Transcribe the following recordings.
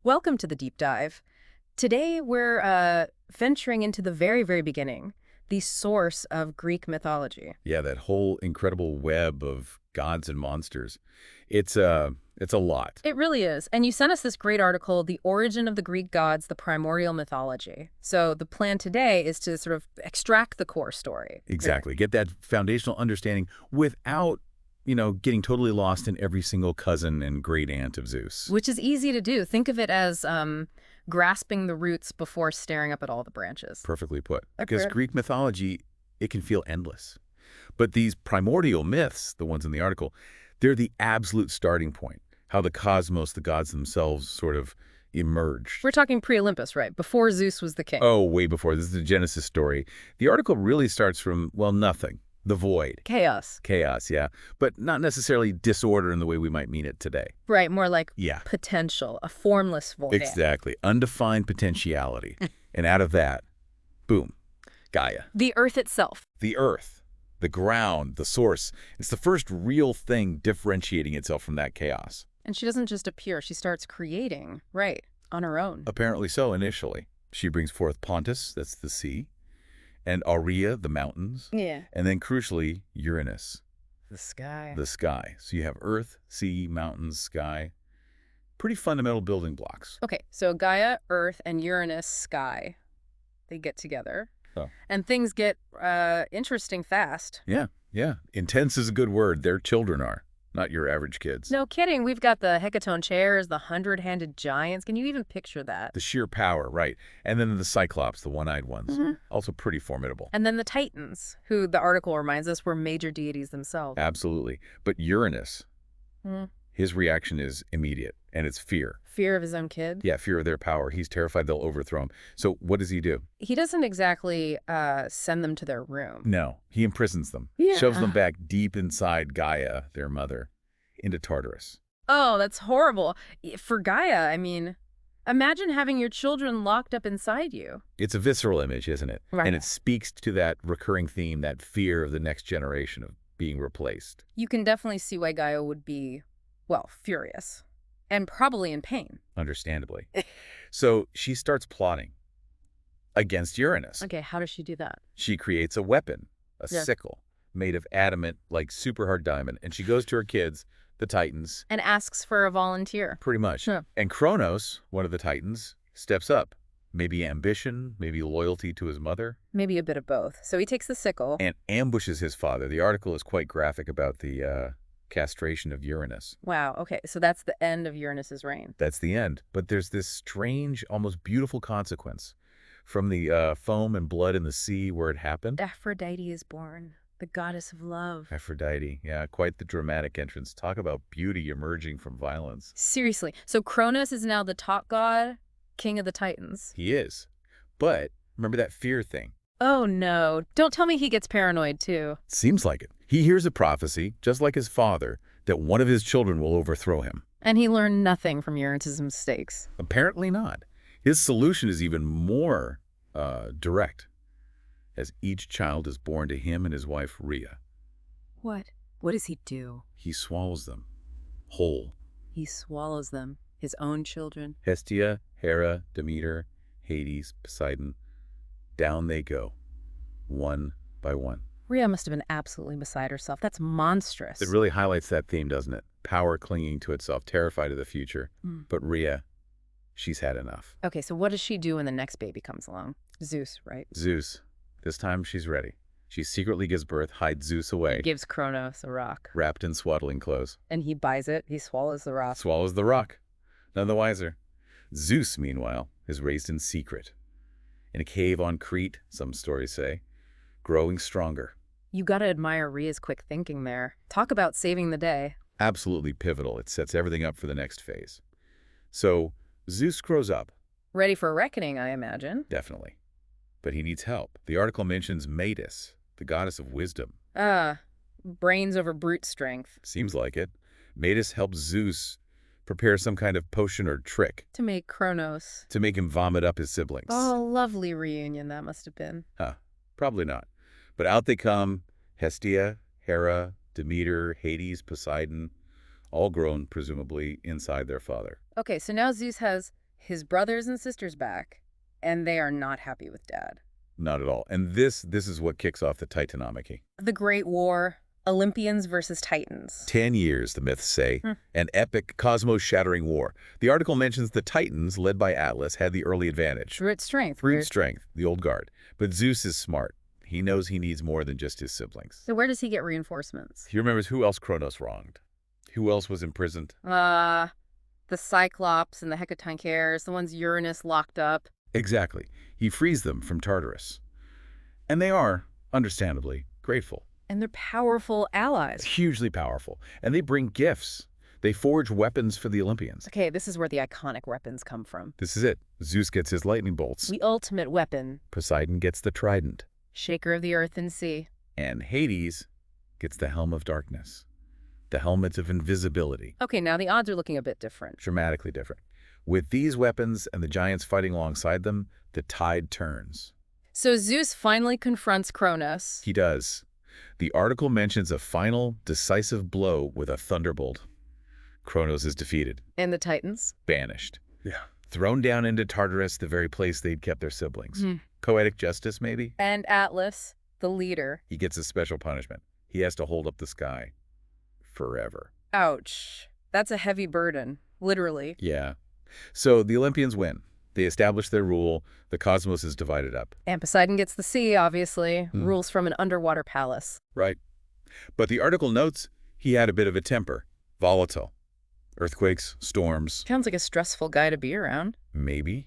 Welcome to the deep dive. Today we're venturing into the very, very beginning, the source of Greek mythology. Yeah, that whole incredible web of gods and monsters. It's a lot. It really is. And you sent us this great article, The Origin of the Greek Gods, the Primordial Mythology. So the plan today is to sort of extract the core story. Exactly. Get that foundational understanding without, getting totally lost in every single cousin and great aunt of Zeus. Which is easy to do. Think of it as grasping the roots before staring up at all the branches. Perfectly put. Okay. Because Greek mythology, it can feel endless. But these primordial myths, the ones in the article, they're the absolute starting point. How the cosmos, the gods themselves, sort of emerged. We're talking pre-Olympus, right? Before Zeus was the king. Oh, way before. This is the Genesis story. The article really starts from, well, nothing. The void. Chaos. Chaos, yeah. But not necessarily disorder in the way we might mean it today. Right, more like Yeah. potential, a formless void. Exactly. Undefined potentiality. And out of that, boom, Gaia. The Earth itself. The earth, the ground, the source. It's the first real thing differentiating itself from that chaos. And she doesn't just appear, she starts creating, right, on her own. Apparently so initially. She brings forth Pontus, that's the sea, and Aurea, the mountains, Yeah. and then crucially, Uranus, The sky. the sky. So you have earth, sea, mountains, sky. Pretty fundamental building blocks. Okay, so Gaia, Earth, and Uranus, sky, they get together. Oh. And things get interesting fast. Yeah. Intense is a good word. Their children are, not your average kids. No kidding, we've got the hecaton chairs, the hundred-handed giants. Can you even picture that? The sheer power, right. And then the Cyclops, the one-eyed ones, also pretty formidable. And then the Titans, who the article reminds us were major deities themselves. Absolutely. But Uranus, Hmm. his reaction is immediate, and it's fear. Fear of his own kid. Yeah, fear of their power. He's terrified they'll overthrow him. So what does he do? He doesn't exactly send them to their room. No, he imprisons them, Yeah. shoves them back deep inside Gaia, their mother, into Tartarus. Oh, that's horrible. For Gaia, I mean, imagine having your children locked up inside you. It's a visceral image, isn't it? Right. And it speaks to that recurring theme, that fear of the next generation of being replaced. You can definitely see why Gaia would be, well, furious. And probably in pain. Understandably. So she starts plotting against Uranus. Okay, how does she do that? She creates a weapon, a Yeah. sickle, made of adamant, like super hard diamond. And she goes to her kids, the Titans, And asks for a volunteer. pretty much. Sure. And Kronos, one of the Titans, steps up. Maybe ambition, maybe loyalty to his mother, Maybe a bit of both. So he takes the sickle. and ambushes his father. The article is quite graphic about the castration of Uranus. Wow, okay, so that's the end of Uranus's reign. That's the end. But there's this strange, almost beautiful consequence from the foam and blood in the sea where it happened. Aphrodite is born, the goddess of love. Aphrodite, yeah, quite the dramatic entrance. Talk about beauty emerging from violence. Seriously, so Kronos is now the top god, king of the Titans. He is. But remember that fear thing? Oh no, don't tell me he gets paranoid too. Seems like it. He hears a prophecy, just like his father, that one of his children will overthrow him. And he learned nothing from Uranus's mistakes. Apparently not. His solution is even more direct, as each child is born to him and his wife, Rhea. What? What does he do? He swallows them whole. He swallows them, his own children. Hestia, Hera, Demeter, Hades, Poseidon, down they go, one by one. Rhea must have been absolutely beside herself. That's monstrous. It really highlights that theme, doesn't it? Power clinging to itself, terrified of the future. Mm. But Rhea, she's had enough. Okay, so what does she do when the next baby comes along? Zeus, right? Zeus, this time she's ready. She secretly gives birth, hides Zeus away, Gives Kronos a rock. wrapped in swaddling clothes. And he buys it. He swallows the rock. Swallows the rock. None the wiser. Zeus, meanwhile, is raised in secret. In a cave on Crete, some stories say, growing stronger. You gotta admire Rhea's quick thinking there. Talk about saving the day. Absolutely pivotal. It sets everything up for the next phase. So Zeus grows up, Ready for a reckoning, I imagine. definitely. But he needs help. The article mentions Metis, the goddess of wisdom. Brains over brute strength. Seems like it. Metis helps Zeus prepare some kind of potion or trick To make Kronos. to make him vomit up his siblings. Oh, lovely reunion that must have been. Huh, probably not. But out they come, Hestia, Hera, Demeter, Hades, Poseidon, all grown, presumably, inside their father. Okay, so now Zeus has his brothers and sisters back, and they are not happy with Dad. Not at all. And this is what kicks off the Titanomachy. The Great War, Olympians versus Titans. 10 years, the myths say, an epic, cosmos-shattering war. The article mentions the Titans, led by Atlas, had the early advantage. Brute strength. Brute strength, the old guard. But Zeus is smart. He knows he needs more than just his siblings. So where does he get reinforcements? He remembers who else Kronos wronged. Who else was imprisoned? The Cyclops and the Hecatoncheires, the ones Uranus locked up. Exactly. He frees them from Tartarus. And they are, understandably, grateful. And they're powerful allies. Hugely powerful. And they bring gifts. They forge weapons for the Olympians. Okay, this is where the iconic weapons come from. This is it. Zeus gets his lightning bolts. The ultimate weapon. Poseidon gets the trident. Shaker of the earth and sea. And Hades gets the helm of darkness. The helmet of invisibility. Okay, now the odds are looking a bit different. Dramatically different. With these weapons and the giants fighting alongside them, the tide turns. So Zeus finally confronts Kronos. He does. The article mentions a final, decisive blow with a thunderbolt. Kronos is defeated. And the Titans? Banished. Yeah. Thrown down into Tartarus, the very place they'd kept their siblings. Poetic justice, maybe? And Atlas, the leader. He gets a special punishment. He has to hold up the sky. Forever. Ouch. That's a heavy burden. Literally. Yeah. So the Olympians win. They establish their rule. The cosmos is divided up. And Poseidon gets the sea, obviously. Rules from an underwater palace. Right. But the article notes he had a bit of a temper. Volatile. Earthquakes, storms. Sounds like a stressful guy to be around. Maybe.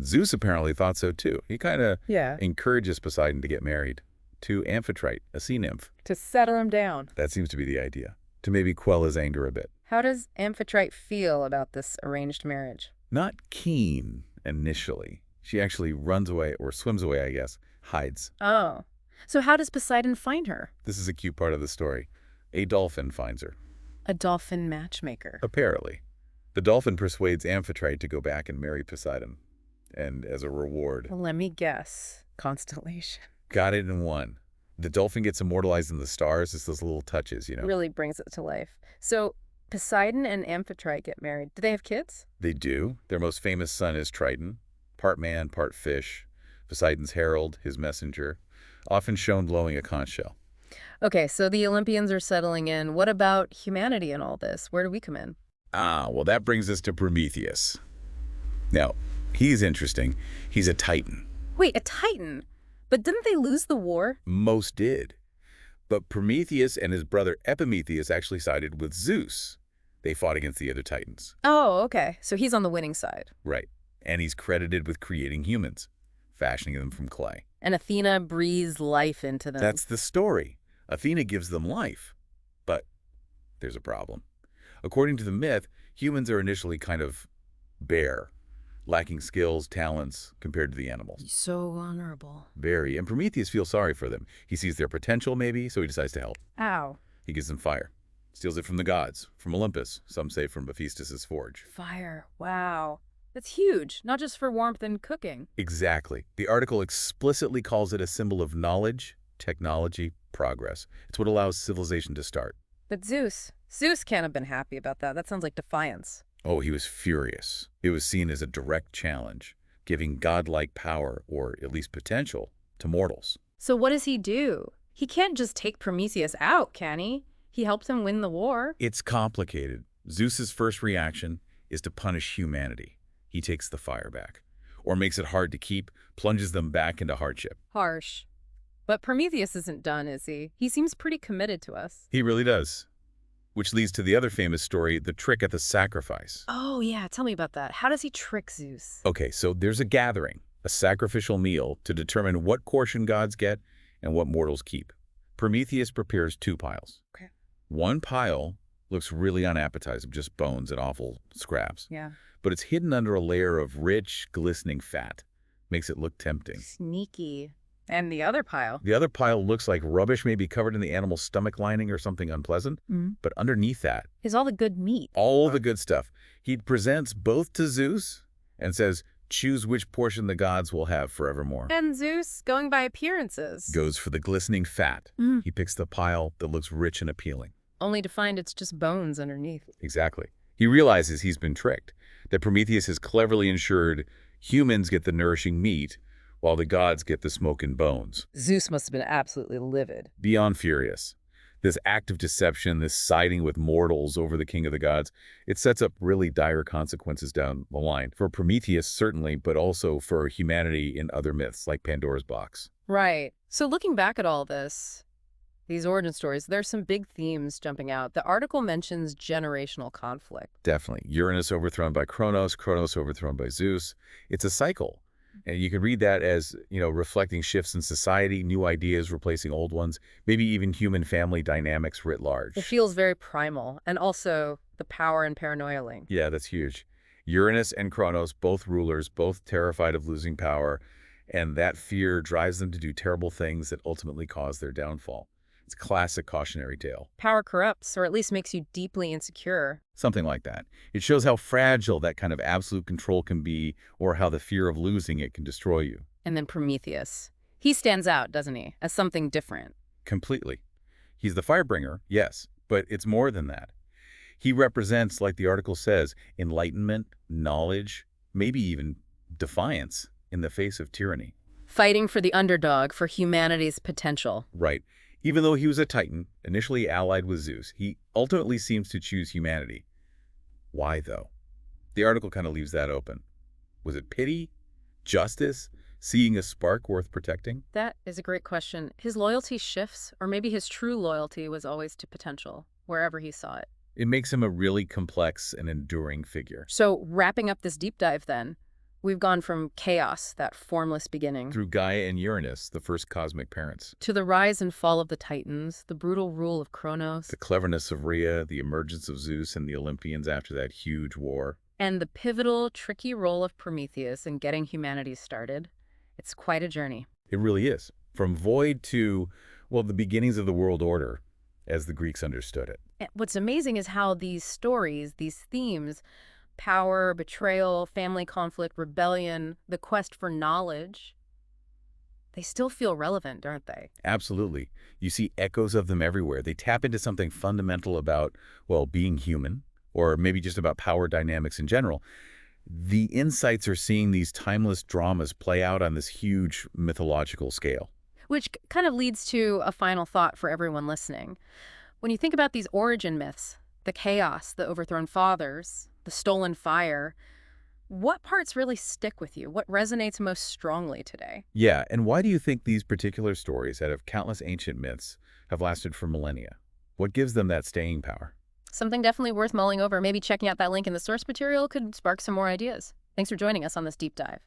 Zeus apparently thought so too. He kind of encourages Poseidon to get married to Amphitrite, a sea nymph. To settle him down. That seems to be the idea. To maybe quell his anger a bit. How does Amphitrite feel about this arranged marriage? Not keen initially. She actually runs away, or swims away, I guess. Hides. Oh. So how does Poseidon find her? This is a cute part of the story. A dolphin finds her. A dolphin matchmaker. Apparently. The dolphin persuades Amphitrite to go back and marry Poseidon. And as a reward... Well, let me guess. Constellation. Got it in one. The dolphin gets immortalized in the stars. It's those little touches, you know. Really brings it to life. So Poseidon and Amphitrite get married. Do they have kids? They do. Their most famous son is Triton. Part man, part fish. Poseidon's herald, his messenger. Often shown blowing a conch shell. Okay, so the Olympians are settling in. What about humanity in all this? Where do we come in? Well, that brings us to Prometheus. Now, he's interesting. He's a Titan. Wait, a Titan? But didn't they lose the war? Most did. But Prometheus and his brother Epimetheus actually sided with Zeus. They fought against the other Titans. Oh, okay. So he's on the winning side. Right. And he's credited with creating humans, fashioning them from clay. And Athena breathes life into them. That's the story. Athena gives them life. But there's a problem. According to the myth, humans are initially kind of bare, lacking skills, talents compared to the animals. So vulnerable. Very. And Prometheus feels sorry for them. He sees their potential, maybe, so he decides to help. Ow. He gives them fire. Steals it from the gods, from Olympus, some say from Hephaestus' forge. Fire. Wow. That's huge, not just for warmth and cooking. Exactly. The article explicitly calls it a symbol of knowledge, technology, progress. It's what allows civilization to start. But Zeus can't have been happy about that. That sounds like defiance. Oh, he was furious. It was seen as a direct challenge, giving godlike power, or at least potential, to mortals. So what does he do? He can't just take Prometheus out, can he? He helped him win the war. It's complicated. Zeus's first reaction is to punish humanity. He takes the fire back, or makes it hard to keep, plunges them back into hardship. Harsh. But Prometheus isn't done, is he? He seems pretty committed to us. He really does. Which leads to the other famous story, the trick at the sacrifice. Oh, yeah. Tell me about that. How does he trick Zeus? Okay, so there's a gathering, a sacrificial meal, to determine what portion gods get and what mortals keep. Prometheus prepares 2 piles. Okay. One pile looks really unappetizing, just bones and awful scraps. Yeah. But it's hidden under a layer of rich, glistening fat. Makes it look tempting. Sneaky. And the other pile? The other pile looks like rubbish, maybe covered in the animal's stomach lining or something unpleasant. But underneath that is all the good meat. All the good stuff. He presents both to Zeus and says, choose which portion the gods will have forevermore. And Zeus, going by appearances, goes for the glistening fat. He picks the pile that looks rich and appealing. Only to find it's just bones underneath. Exactly. He realizes he's been tricked. that Prometheus has cleverly ensured humans get the nourishing meat while the gods get the smoke and bones. Zeus must have been absolutely livid. Beyond furious. This act of deception, this siding with mortals over the king of the gods, it sets up really dire consequences down the line. For Prometheus, certainly, but also for humanity in other myths, like Pandora's box. Right. So looking back at all this, these origin stories, there's some big themes jumping out. The article mentions generational conflict. Definitely. Uranus overthrown by Kronos, Kronos overthrown by Zeus. It's a cycle. And you can read that as, reflecting shifts in society, new ideas replacing old ones, maybe even human family dynamics writ large. It feels very primal, and also the power and paranoia link. Yeah, that's huge. Uranus and Kronos, both rulers, both terrified of losing power, and that fear drives them to do terrible things that ultimately cause their downfall. It's a classic cautionary tale. Power corrupts, or at least makes you deeply insecure. Something like that. It shows how fragile that kind of absolute control can be, or how the fear of losing it can destroy you. And then Prometheus. He stands out, doesn't he, as something different. Completely. He's the firebringer, yes, but it's more than that. He represents, like the article says, enlightenment, knowledge, maybe even defiance in the face of tyranny. Fighting for the underdog, for humanity's potential. Right. Even though he was a Titan, initially allied with Zeus, he ultimately seems to choose humanity. Why, though? The article kind of leaves that open. Was it pity? Justice? Seeing a spark worth protecting? That is a great question. His loyalty shifts, or maybe his true loyalty was always to potential, wherever he saw it. It makes him a really complex and enduring figure. So, wrapping up this deep dive then, we've gone from chaos, that formless beginning, Through Gaia and Uranus, the first cosmic parents. to the rise and fall of the Titans, the brutal rule of Kronos, The cleverness of Rhea, the emergence of Zeus and the Olympians after that huge war. and the pivotal, tricky role of Prometheus in getting humanity started. It's quite a journey. It really is. From void to, well, the beginnings of the world order, as the Greeks understood it. And what's amazing is how these stories, these themes, power, betrayal, family conflict, rebellion, the quest for knowledge, they still feel relevant, aren't they? Absolutely. You see echoes of them everywhere. They tap into something fundamental about, well, being human, or maybe just about power dynamics in general. The insights are seeing these timeless dramas play out on this huge mythological scale. Which kind of leads to a final thought for everyone listening. When you think about these origin myths, the chaos, the overthrown fathers, the stolen fire, what parts really stick with you? What resonates most strongly today? Yeah, and why do you think these particular stories out of countless ancient myths have lasted for millennia? What gives them that staying power? Something definitely worth mulling over. Maybe checking out that link in the source material could spark some more ideas. Thanks for joining us on this deep dive.